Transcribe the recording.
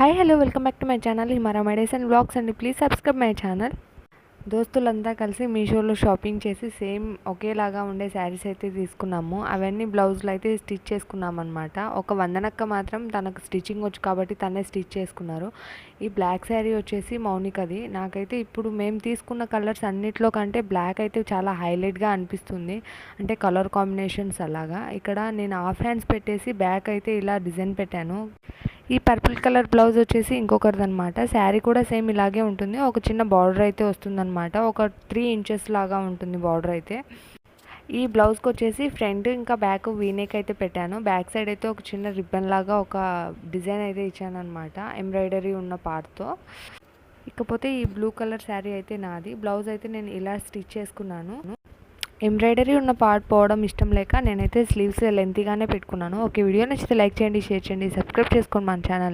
Hi hello welcome back to my channel హిమారా మెడీస్ and vlogs అండి. Please subscribe my channel. దోస్తులంతా కలిసి మీషోలో షాపింగ్ చేసి సేమ్ ఒకేలాగా ఉండే శారీస్ అయితే తీసుకున్నాము. అవన్నీ బ్లౌజులు అయితే స్టిచ్ చేసుకున్నాం అనమాట. ఒక వందనక్క మాత్రం తనకు స్టిచ్చింగ్ వచ్చు కాబట్టి తనే స్టిచ్ చేసుకున్నారు. ఈ బ్లాక్ శారీ వచ్చేసి మౌనికది. నాకైతే ఇప్పుడు మేము తీసుకున్న కలర్స్ అన్నిట్లో కంటే బ్లాక్ అయితే చాలా హైలైట్గా అనిపిస్తుంది. అంటే కలర్ కాంబినేషన్స్ అలాగా. ఇక్కడ నేను హాఫ్ హ్యాండ్స్ పెట్టేసి బ్యాక్ అయితే ఇలా డిజైన్ పెట్టాను. ఈ పర్పుల్ కలర్ బ్లౌజ్ వచ్చేసి ఇంకొకరిది అనమాట. శారీ కూడా సేమ్ ఇలాగే ఉంటుంది. ఒక చిన్న బార్డర్ అయితే వస్తుందన్నమాట. ఒక 3 ఇంచెస్ లాగా ఉంటుంది బార్డర్ అయితే. ఈ బ్లౌజ్కి వచ్చేసి ఫ్రంట్ ఇంకా బ్యాక్ వీనెక్ అయితే పెట్టాను. బ్యాక్ సైడ్ అయితే ఒక చిన్న రిబ్బన్ లాగా ఒక డిజైన్ అయితే ఇచ్చాను అనమాట, ఎంబ్రాయిడరీ ఉన్న పార్ట్తో. ఇకపోతే ఈ బ్లూ కలర్ శారీ అయితే నాది. బ్లౌజ్ అయితే నేను ఇలా స్టిచ్ చేసుకున్నాను. ఎంబ్రాయిడరీ ఉన్న పార్ట్ పోవడం ఇష్టం లేక నేనైతే స్లీవ్స్ లెంతీగానే పెట్టుకున్నాను. ఓకే, వీడియో నచ్చితే లైక్ చేయండి, షేర్ చేయండి, సబ్స్క్రైబ్ చేసుకోండి మన ఛానల్.